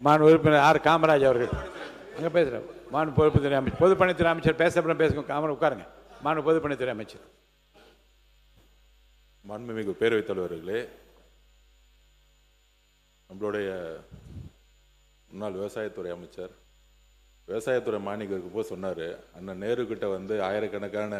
மாண்பு உறுப்பினர் ஆர் காமராஜ் அவர்கள் அங்கே பேசுகிறேன். மாண்பு பொதுப்பணித்துறை அமைச்சர் பொதுப்பணித்துறை அமைச்சர் பேசப்பட பேசுங்க. காமராஜ் உட்காருங்க. மாண்பு பொதுப்பணித்துறை அமைச்சர். மாண்புமிகு பேரவைத் தலைவர்களே, நம்மளுடைய முன்னாள் விவசாயத்துறை அமைச்சர் விவசாயத்துறை மானியருக்கு போய் சொன்னார், அண்ணன் நேரு கிட்ட வந்து ஆயிரக்கணக்கான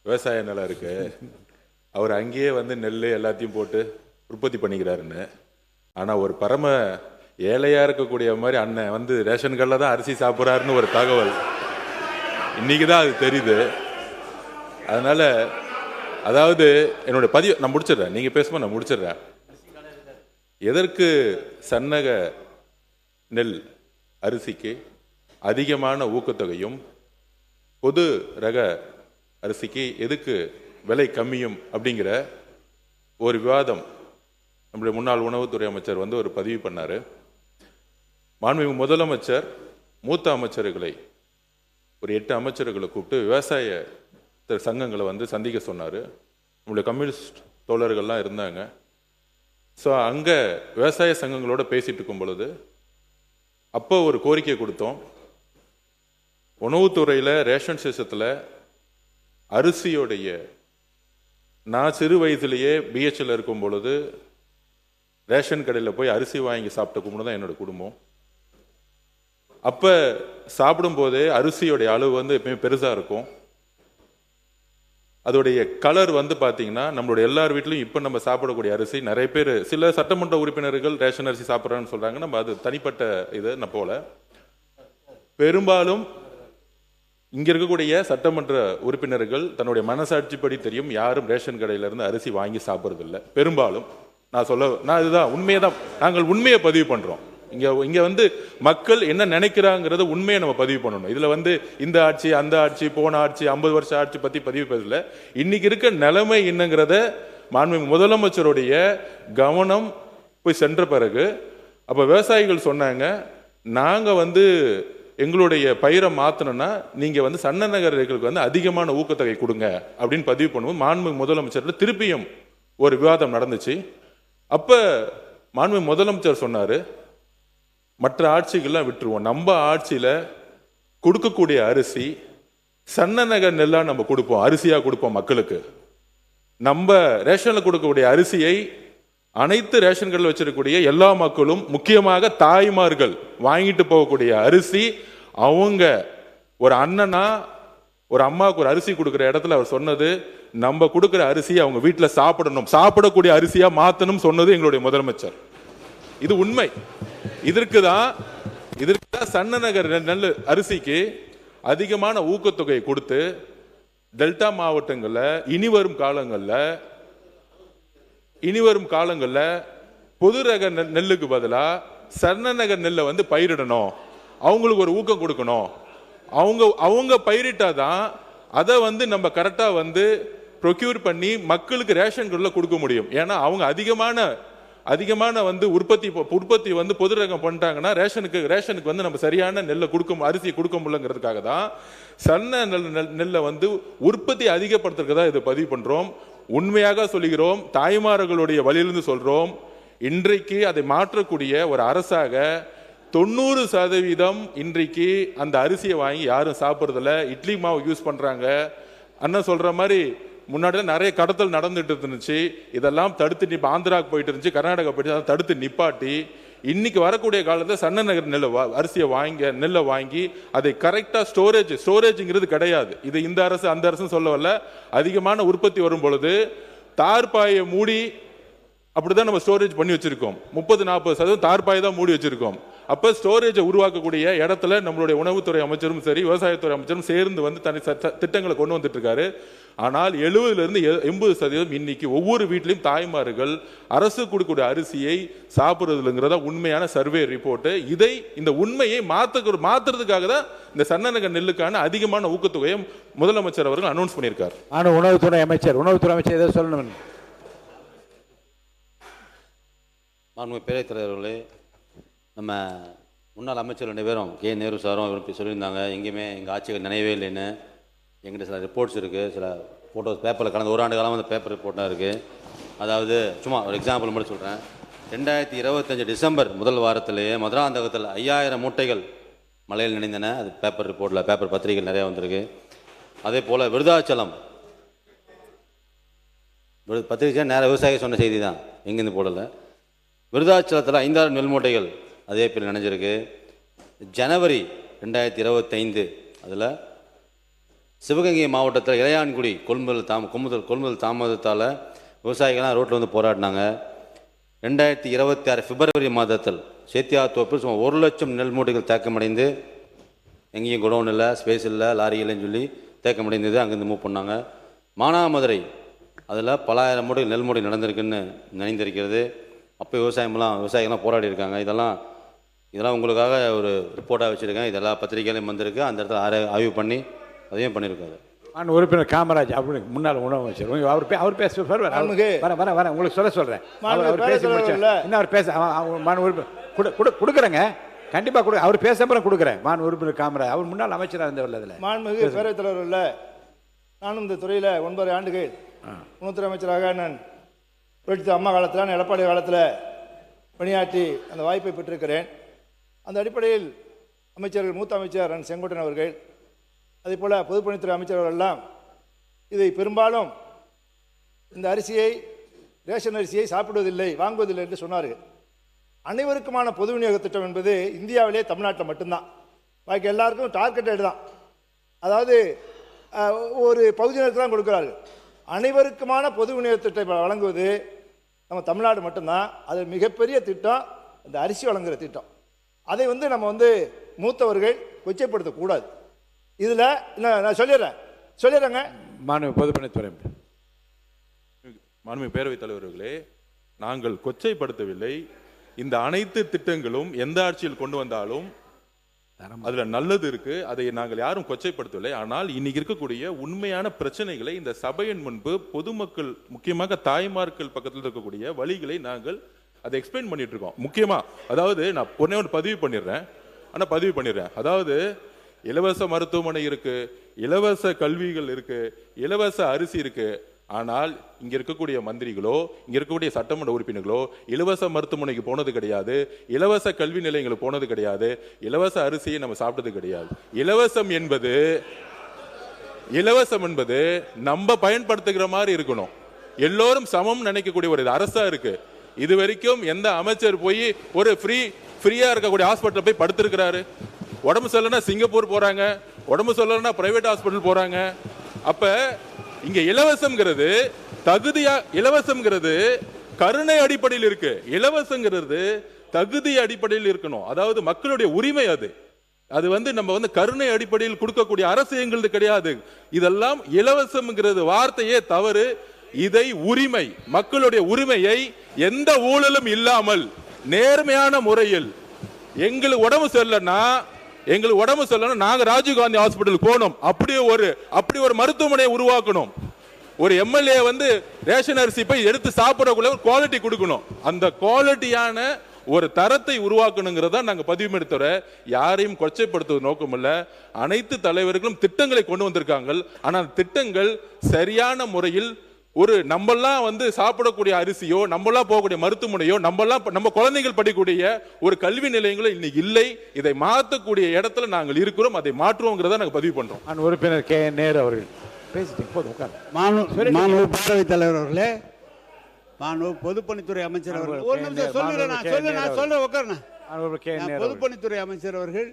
விவசாய நிலம் இருக்கு, அவர் அங்கேயே வந்து நெல் எல்லாத்தையும் போட்டு உற்பத்தி பண்ணிக்கிறாருன்னு. ஆனால் ஒரு பரம ஏழையாக இருக்கக்கூடிய மாதிரி அண்ணன் வந்து ரேஷன் கடையில் தான் அரிசி சாப்பிட்றாருன்னு ஒரு தகவல் இன்னைக்கு தான் அது தெரியுது. அதனால அதாவது என்னுடைய பதிவு நான் முடிச்சிடுறேன், நீங்கள் பேசும்போது நான் முடிச்சிடுறேன். எதற்கு சன்னக நெல் அரிசிக்கு அதிகமான ஊக்கத்தொகையும் பொது ரக அரிசிக்கு எதுக்கு விலை கம்மியும் அப்படிங்கிற ஒரு விவாதம் நம்முடைய முன்னாள் உணவுத்துறை அமைச்சர் வந்து ஒரு பதிவு பண்ணார். மாண்புமிகு முதலமைச்சர் மூத்த அமைச்சர்களை ஒரு 8 அமைச்சர்களை கூப்பிட்டு விவசாய சங்கங்களை வந்து சந்திக்க சொன்னார். நம்முடைய கம்யூனிஸ்ட் தோழர்கள்லாம் இருந்தாங்க. ஸோ அங்கே விவசாய சங்கங்களோட பேசிட்டு இருக்கும் பொழுது அப்போ ஒரு கோரிக்கை கொடுத்தோம். உணவுத்துறையில் ரேஷன் சிஸ்டத்தில் அரிசியோடைய நான் சிறு வயதிலேயே பிஹெச்ல இருக்கும் பொழுது ரேஷன் கடையில் போய் அரிசி வாங்கி சாப்பிட்ட குடும்பம் தான் என்னோட குடும்பம். அப்போ சாப்பிடும்போதே அரிசியோடைய அளவு வந்து எப்பயுமே பெருசாக இருக்கும். அதோடைய கலர் வந்து பார்த்தீங்கன்னா நம்மளுடைய எல்லார் வீட்லையும் இப்போ நம்ம சாப்பிடக்கூடிய அரிசி நிறைய பேர் சில சட்டமன்ற உறுப்பினர்கள் ரேஷன் அரிசி சாப்பிட்றான்னு சொல்கிறாங்க. நம்ம அது தனிப்பட்ட இது நான் போல. பெரும்பாலும் இங்கே இருக்கக்கூடிய சட்டமன்ற உறுப்பினர்கள் தன்னுடைய மனசாட்சிப்படி தெரியும் யாரும் ரேஷன் கடையிலேருந்து அரிசி வாங்கி சாப்பிட்றதில்ல. பெரும்பாலும் நான் இதுதான் உண்மையை தான் நாங்கள் உண்மையை பதிவு பண்ணுறோம். இங்கே வந்து மக்கள் என்ன நினைக்கிறாங்கிறத உண்மையை நம்ம பதிவு பண்ணணும். இதில் வந்து இந்த ஆட்சி அந்த ஆட்சி போன ஆட்சி 50 வருஷ ஆட்சி பற்றி பதிவு பண்ணல. இன்னைக்கு இருக்க நிலைமை என்னங்கிறத மாண்புமிகு முதலமைச்சருடைய கவனம் போய் சென்ற பிறகு அப்போ விவசாயிகள் சொன்னாங்க, நாங்கள் வந்து எங்களுடைய பயிரை மாற்றணும்னா நீங்கள் வந்து சன்ன நகர்களுக்கு வந்து அதிகமான ஊக்கத்தொகை கொடுங்க அப்படின்னு பதிவு பண்ணுவோம். மாண்புமிகு முதலமைச்சர் திருப்பியும் ஒரு விவாதம் நடந்துச்சு. அப்போ மாண்புமிகு முதலமைச்சர் சொன்னார், மற்ற ஆட்சிகள்லாம் விட்டுருவோம், நம்ம ஆட்சியில் கொடுக்கக்கூடிய அரிசி சன்ன நகர் நெல்லாக நம்ம கொடுப்போம், அரிசியாக கொடுப்போம் மக்களுக்கு. நம்ம ரேஷனில் கொடுக்கக்கூடிய அரிசியை அனைத்து ரேஷன் கடையில் வச்சிருக்கக்கூடிய எல்லா மக்களும் முக்கியமாக தாய்மார்கள் வாங்கிட்டு போகக்கூடிய அரிசி அவங்க ஒரு அண்ணனா ஒரு அம்மாவுக்கு ஒரு அரிசி கொடுக்குற இடத்துல அவர் சொன்னது, நம்ம கொடுக்குற அரிசியை அவங்க வீட்டில் சாப்பிடக்கூடிய அரிசியா மாற்றணும் சொன்னது எங்களுடைய முதலமைச்சர். இது உண்மை. இதற்கு தான் சன்ன நகர் நெல் அரிசிக்கு அதிகமான ஊக்கத்தொகை கொடுத்து டெல்டா மாவட்டங்களில் இனி வரும் காலங்களில் பொது ரக நெல்லுக்கு பதிலாக சன்ன நகர் நெல்லை வந்து பயிரிடணும், அவங்களுக்கு ஒரு ஊக்கம் கொடுக்கணும். அவங்க பயிரிட்டாதான் அதை வந்து நம்ம கரெக்டாக வந்து ப்ரொக்யூர் பண்ணி மக்களுக்கு ரேஷன் கடையில் கொடுக்க முடியும். ஏன்னா அவங்க அதிகமான வந்து உற்பத்தி வந்து பொது ரகம் பண்ணிட்டாங்கன்னா ரேஷனுக்கு வந்து நம்ம சரியான நெல்லை அரிசி கொடுக்க முடியலங்கிறதுக்காக தான் சன்ன நெல்லை வந்து உற்பத்தி அதிகப்படுத்துறதுக்கு தான் இதை பதிவு பண்றோம். உண்மையாக சொல்லுகிறோம், தாய்மார்களுடைய வழியிலிருந்து சொல்றோம். இன்றைக்கு அதை மாற்றக்கூடிய ஒரு அரசாக 90% இன்றைக்கு அந்த அரிசியை வாங்கி யாரும் சாப்பிட்றதில்ல. இட்லி மாவு யூஸ் பண்றாங்க. அண்ணன் சொல்ற மாதிரி முன்னாடி நிறைய கடத்தல் நடந்துட்டு இருந்துச்சு. இதெல்லாம் தடுத்து ஆந்திராவுக்கு போயிட்டு இருந்துச்சு, கர்நாடகா போயிட்டு அதை தடுத்து நிப்பாட்டி இன்னைக்கு வரக்கூடிய காலத்தில் சன்ன நகர் நெல்லை வாங்கி அதை கரெக்டா ஸ்டோரேஜ்ங்கிறது கிடையாது. இது இந்த அரசு அந்த அரசு சொல்ல வரல. அதிகமான உற்பத்தி வரும் பொழுது தார்பாயை மூடி அப்படிதான் நம்ம ஸ்டோரேஜ் பண்ணி வச்சிருக்கோம். 30-40% தார்பாயை தான் மூடி வச்சிருக்கோம். அப்ப ஸ்டோரேஜை உருவாக்கக்கூடிய இடத்துல நம்மளுடைய உணவுத்துறை அமைச்சரும் சரி விவசாயத்துறை அமைச்சரும் சேர்ந்து வந்து தனி திட்டங்களை கொண்டு வந்துட்டு இருக்காரு. ஆனால் 70% 80% இன்னைக்கு ஒவ்வொரு வீட்லையும் தாய்மார்கள் அரசு கொடுக்கக்கூடிய அரிசியை சாப்பிடுறதுங்கிறத உண்மையான சர்வே ரிப்போர்ட். இந்த உண்மையை மாத்துறதுக்காக தான் இந்த சன்ன நகர் நெல்லுக்கான அதிகமான ஊக்கத்தொகையை முதலமைச்சர் அவர்கள் அனௌன்ஸ் பண்ணியிருக்கார். ஆனால் உணவுத்துறை அமைச்சர் ஏதோ சொல்லணும். பேரவைத் தலைவர்களே, நம்ம முன்னாள் அமைச்சர் 2 பேரும் கே நேரு சாரும் இவர் சொல்லியிருந்தாங்க, எங்கேயுமே எங்கள் ஆட்சிகள் நினைவே இல்லைன்னு. எங்கிட்ட சில ரிப்போர்ட்ஸ் இருக்குது, சில ஃபோட்டோஸ் பேப்பரில் கடந்த 1 ஆண்டு காலமாக அந்த பேப்பர் ரிப்போர்ட்டாக இருக்குது. அதாவது சும்மா ஒரு எக்ஸாம்பிள் மட்டும் சொல்கிறேன். 2025 டிசம்பர் முதல் வாரத்திலேயே மதுராந்தகத்தில் 5000 மூட்டைகள் மழையில் நனைந்தன. அது பேப்பர் ரிப்போர்ட்டில், பேப்பர் பத்திரிகைகள் நிறையா வந்திருக்கு. அதே போல் விருதாச்சலம் பத்திரிகை நேராக விவசாயி சொன்ன செய்தி தான், எங்கேருந்து போடலை. விருதாச்சலத்தில் 5000 நெல் மூட்டைகள் அதே பேர் நினைஞ்சிருக்கு. ஜனவரி 2025 அதில் சிவகங்கை மாவட்டத்தில் இளையான்குடி கொள்முதல் தாமதத்தால் விவசாயிகள்லாம் ரோட்டில் வந்து போராடினாங்க. 2026 பிப்ரவரி மாதத்தில் சேத்தியாத்தோப்பில் சுமார் 1 லட்சம் நெல் மூட்டைகள் தேக்கமடைந்து, எங்கேயும் குடோன் இல்லை, ஸ்பேஸ் இல்லை, லாரி இல்லைன்னு சொல்லி தேக்கமடைந்தது. அங்கேருந்து மூவ் பண்ணாங்க. மானாமதுரை அதில் பல ஆயிரம் மூட்டைகள் நெல் மூட்டை நடந்திருக்குன்னு நினைந்திருக்கிறது. அப்போ விவசாயிகள்லாம் போராடி இருக்காங்க. இதெல்லாம் உங்களுக்காக ஒரு ரிப்போர்ட்டாக வச்சுருக்கேன். இதெல்லாம் பத்திரிகையிலையும் வந்திருக்கு. அந்த இடத்துல ஆய்வு பண்ணி அதையும் பண்ணியிருக்காரு. உறுப்பினர் காமராஜ் அப்படி முன்னாள் உணவு அமைச்சர் அவர் பேச வரேன் உங்களுக்கு சொல்கிறேன். அவர் பேசி இன்னும் அவர் பேச மாநில உறுப்பினர் கொடுக்குறேங்க, கண்டிப்பாக கொடு. அவர் பேச அப்புறம் கொடுக்குறேன். மாநில உறுப்பினர் காமராஜ் அவர் முன்னாள் அமைச்சராக இருந்தவர். அதில் மாண்புமிகு பேரவைத் தலைவர் இல்லை, நானும் இந்த துறையில் 9 ஆண்டுகள் உணவுத்துறை அமைச்சராக நான் புரட்சி அம்மா காலத்தில், எடப்பாடி காலத்தில் பணியாற்றி அந்த வாய்ப்பை பெற்றிருக்கிறேன். அந்த அடிப்படையில் அமைச்சர்கள், மூத்த அமைச்சர் செங்கோட்டையன் அவர்கள், அதே போல் பொதுப்பணித்துறை அமைச்சர் அவர்களெல்லாம் இதை பெரும்பாலும் இந்த அரிசியை, ரேஷன் அரிசியை சாப்பிடுவதில்லை, வாங்குவதில்லை என்று சொன்னார்கள். அனைவருக்குமான பொது விநியோக திட்டம் என்பது இந்தியாவிலே தமிழ்நாட்டில் மட்டும்தான். பாக்கி எல்லாருக்கும் டார்கெட்டட் தான். அதாவது ஒரு பகுதியினருக்கு தான் கொடுக்குறார்கள். அனைவருக்குமான பொது விநியோக திட்டத்தை வழங்குவது நம்ம தமிழ்நாடு மட்டும்தான். அது மிகப்பெரிய திட்டம், இந்த அரிசி வழங்குகிற திட்டம். அதை நம்ம மூத்தவர்கள் கொச்சைப்படுத்தக்கூடாது. இதில் நான் சொல்லிடுறேங்க. மாண்புமிகு பேரவைத் தலைவர்களே, நாங்கள் கொச்சைப்படுத்தவில்லை. இந்த அனைத்து திட்டங்களும் எந்த ஆட்சியில் கொண்டு வந்தாலும் அதுல நல்லது இருக்கு, அதை நாங்கள் யாரும் கொச்சைப்படுத்தவில்லை. ஆனால் இன்னைக்கு இருக்கக்கூடிய உண்மையான பிரச்சனைகளை இந்த சபையின் முன்பு பொதுமக்கள், முக்கியமாக தாய்மார்கள் பக்கத்தில் இருக்கக்கூடிய வழிகளை நாங்கள் அதை எக்ஸ்பிளைன் பண்ணிட்டு இருக்கோம். முக்கியமா அதாவது நான் ஒன்று பதிவு பண்ணிடுறேன். அதாவது இலவச மருத்துவமனை இருக்கு, இலவச கல்விகள் இருக்கு, இலவச அரிசி இருக்கு. ஆனால் இங்க இருக்கக்கூடிய மந்திரிகளோ, இங்க இருக்கக்கூடிய சட்டமன்ற உறுப்பினர்களோ இலவச மருத்துவமனைக்கு போனது கிடையாது, இலவச கல்வி நிலையங்களுக்கு போனது கிடையாது, இலவச அரிசியை நம்ம சாப்பிட்டது கிடையாது. இலவசம் என்பது நம்ம பயன்படுத்துகிற மாதிரி இருக்கணும். எல்லோரும் சமம் நினைக்கக்கூடிய ஒரு அரசா இருக்கு. இது வரைக்கும் எந்த அமைச்சர் போய் ஒரு ஃப்ரீயா இருக்கக்கூடிய ஹாஸ்பிட்டல் போய் படுத்திருக்கிறாரு? உடம்பு சொல்லனா சிங்கப்பூர் போறாங்க, உடம்பு சொல்லனா பிரைவேட் ஹாஸ்பிட்டல் போறாங்க. அப்ப இங்க இலவசம்ங்கிறது இலவசம்ங்கிறது கருணை அடிப்படையில் இருக்கு. இலவசங்கிறது தகுதி அடிப்படையில் இருக்கணும். அதாவது மக்களுடைய உரிமை. அது நம்ம கருணை அடிப்படையில் கொடுக்கக்கூடிய அரசு எங்களது கிடையாது. இதெல்லாம் இலவசம்ங்கிறது வார்த்தையே தவறு. இதை உரிமை, மக்களுடைய உரிமையை எந்த ஊழலும் இல்லாமல் நேர்மையான முறையில் எங்களுக்கு உடம்பு சொல்லனா நாங்க ராஜீவ்காந்தி ஹாஸ்பிட்டல் போனோம். அப்படி ஒரு மருத்துவமனையை உருவாக்கணும். ஒரு எம்எல்ஏ ரேஷன் அரிசி போய் எடுத்து சாப்பிடறக்குள்ள ஒரு குவாலிட்டி கொடுக்கணும். அந்த குவாலிட்டியான ஒரு தரத்தை உருவாக்கணுங்கிறதா நாங்க பதிவு எடுத்துற. யாரையும் கொச்சைப்படுத்துவது நோக்கம் இல்ல. அனைத்து தலைவர்களும் திட்டங்களை கொண்டு வந்திருக்காங்க. ஆனால் திட்டங்கள் சரியான முறையில் நம்மெல்லாம் சாப்பிடக்கூடிய அரிசியோ, நம்மளாம் போகக்கூடிய மருத்துவமனையோ, நம்ம குழந்தைகள் படிக்கக்கூடிய ஒரு கல்வி நிலையங்களோ இன்னைக்கு இல்லை. இதை மாற்றக்கூடிய இடத்துல நாங்கள் இருக்கிறோம். அதை மாற்றுவோங்கிறத நாங்கள் பதிவு பண்றோம். உறுப்பினர் கே நேரு அவர்கள் பேரவைத் தலைவர் அவர்களே, பொதுப்பணித்துறை அமைச்சர் அவர்கள், பொதுப்பணித்துறை அமைச்சர் அவர்கள்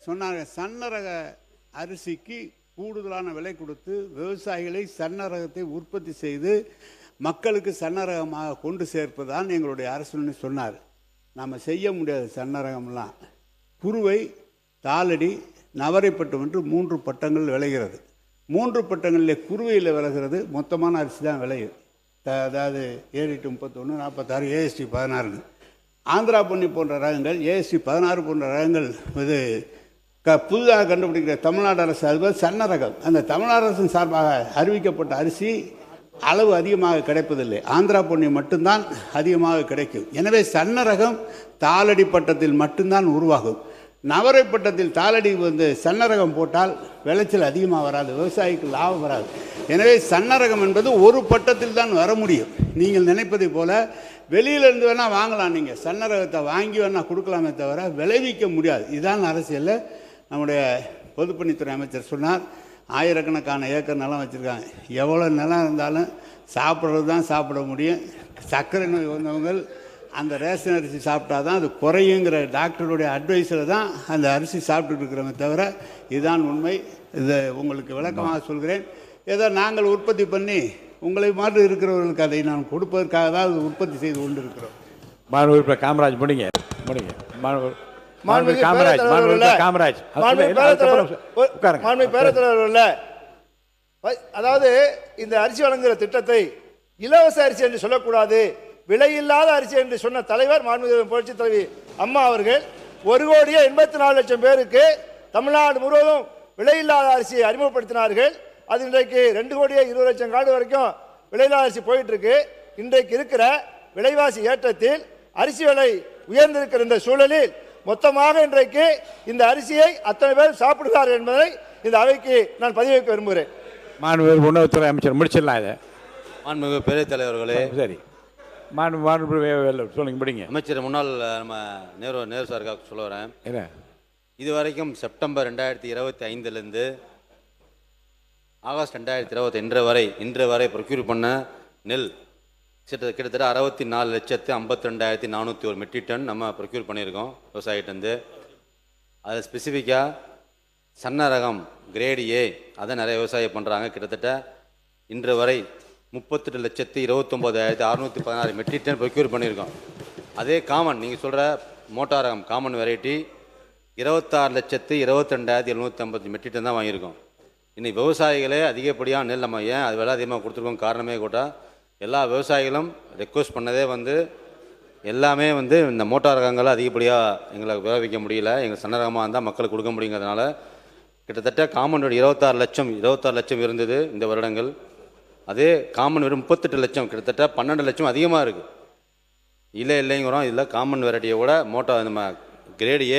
சொன்னாங்க, சன்னரக அரிசிக்கு கூடுதலான விலை கொடுத்து விவசாயிகளை சன்னரகத்தை உற்பத்தி செய்து மக்களுக்கு சன்னரகமாக கொண்டு சேர்ப்பதுதான் எங்களுடைய அரசுன்னு சொன்னார். நாம் செய்ய முடியாது. சன்னரகம்லாம் குறுவை, தாளடி, நவரைப்பட்டம் என்று 3 பட்டங்கள் விளைகிறது. 3 பட்டங்களில் குறுவையில் விளைகிறது மொத்தமான அரிசி தான் விளையுது. அதாவது 7-31, 46, AST 16. ஆந்திரா பொன்னி போன்ற ரகங்கள், AST 16 போன்ற ரகங்கள் புதிதாக கண்டுபிடிக்கிற தமிழ்நாடு அரசு, அதுபோல் சன்னரகம், அந்த தமிழ்நாடு அரசின் சார்பாக அறிவிக்கப்பட்ட அரிசி அளவு அதிகமாக கிடைப்பதில்லை. ஆந்திரா பொன்னி மட்டும்தான் அதிகமாக கிடைக்கும். எனவே சன்னரகம் தாளடி பட்டத்தில் மட்டும்தான் உருவாகும். நவரை பட்டத்தில் தாளடி சன்னரகம் போட்டால் விளைச்சல் அதிகமாக வராது, விவசாயிக்கு லாபம் வராது. எனவே சன்னரகம் என்பது ஒரு பட்டத்தில் தான் வர முடியும். நீங்கள் நினைப்பதை போல வெளியிலேருந்து வேணால் வாங்கலாம், நீங்கள் சன்ன ரகத்தை வாங்கி வேணால் கொடுக்கலாமே தவிர விளைவிக்க முடியாது. இதுதான் அரசியலில் நம்முடைய பொதுப்பணித்துறை அமைச்சர் சொன்னார். ஆயிரக்கணக்கான ஏக்கர் நிலம் வச்சுருக்காங்க. எவ்வளோ நிலம் இருந்தாலும் சாப்பிட்றது தான் சாப்பிட முடியும். சர்க்கரை நோய் வந்தவங்க அந்த ரேஷன் அரிசி சாப்பிட்டா தான் அது குறையுங்கிற டாக்டருடைய அட்வைஸில் தான் அந்த அரிசி சாப்பிட்டுட்டு இருக்கிறோமே தவிர இதுதான் உண்மை. இதை உங்களுக்கு விளக்கமாக சொல்கிறேன். ஏதோ நாங்கள் உற்பத்தி பண்ணி உங்களை மாதிரி இருக்கிறவர்களுக்கு அதை நான் கொடுப்பதற்காக தான் அது உற்பத்தி செய்து கொண்டு இருக்கிறோம். மாண்புமிகு காமராஜ் முடிங்க முடிங்க மாண்புமிகு காமராஜ் காமராஜ் மாண்புமிகு பேரத்தலைவர்கள், அதாவது இந்த அரிசி வழங்குகிற திட்டத்தை இலவச அரிசி என்று சொல்லக்கூடாது, விலையில்லாத அரிசி என்று சொன்ன தலைவர் மாண்புமிகு புரட்சித் தலைவி அம்மா அவர்கள் 1,84,00,000 பேருக்கு தமிழ்நாடு முழுவதும் விலையில்லாத அரிசியை அறிமுகப்படுத்தினார்கள். அது இன்றைக்கு 2,20,00,000 கார்டு வரைக்கும் விலையில்லாத அரிசி போயிட்டு இருக்கு. இன்றைக்கு இருக்கிற விலைவாசி ஏற்றத்தில் அரிசி விலை உயர்ந்திருக்கிற இந்த சூழலில் மொத்தமாக இன்றைக்கு இந்த அரிசியை அத்தனை பேர் சாப்பிடுகிறார்கள் என்பதை இந்த அவைக்கு நான் பதிவு வைக்க விரும்புகிறேன். மாண்புமிகு உணவுத்துறை அமைச்சர் முடிச்சிடலாம் இதை. மாண்புமிகு பேரவைத் தலைவர்களே, சரி மாண்புமிகு சொல்லுங்க முடிங்க. அமைச்சர் முன்னாள் நம்ம நேரு சாருக்காக சொல்ல வரேன். இதுவரைக்கும் செப்டம்பர் 2025 ஆகஸ்ட் 2020 இன்று வரை ப்ரொக்யூர் பண்ண நெல் கிட்டத்தட்ட 64,52,401 மெட்ரிக் டன் நம்ம ப்ரொக்யூர் பண்ணியிருக்கோம் விவசாயிட்டேருந்து. அது ஸ்பெசிஃபிக்காக சன்ன ரகம் கிரேடு ஏ அதை நிறைய விவசாயம் பண்ணுறாங்க. கிட்டத்தட்ட இன்று வரை 38,29,616 மெட்ரிக் டன் ப்ரொக்யூர் பண்ணியிருக்கோம். அதே காமன் நீங்கள் சொல்கிற மோட்டார் ரகம் காமன் வெரைட்டி 26,22,750 மெட்ரிக் டன் தான் வாங்கியிருக்கோம். இன்னைக்கு விவசாயிகளே அதிகப்படியான நெல் நம்ம ஏன் அது விலை அதிகமாக கொடுத்துருக்கோம் காரணமே கூட எல்லா விவசாயிகளும் ரெக்வஸ்ட் பண்ணதே எல்லாமே இந்த மோட்டார் ரகங்களை அதிகப்படியாக எங்களை விளைவிக்க முடியல, எங்கள் சன்ன ரகமாக இருந்தால் மக்களுக்கு கொடுக்க முடியுங்கிறதுனால கிட்டத்தட்ட காமன் 26 லட்சம் இருந்தது இந்த வருடங்கள். அதே காமன் வெறும் 38 லட்சம், கிட்டத்தட்ட 12 லட்சம் அதிகமாக இருக்குது. இல்லைங்கிறோம். இதில் காமன் வெரைட்டியை கூட மோட்டார் நம்ம கிரேடு ஏ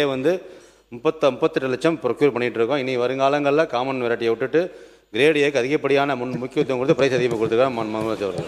38 லட்சம் ப்ரொக்யூர் பண்ணிகிட்டு இருக்கோம். இனி வருங்காலங்களில் காமன் வெரைட்டியை விட்டுட்டு கிரேடு ஏக்கு அதிகப்படியான முக்கியத்துவம் கொடுத்து பிரைஸ் அதிகமாக கொடுத்துருக்காங்க.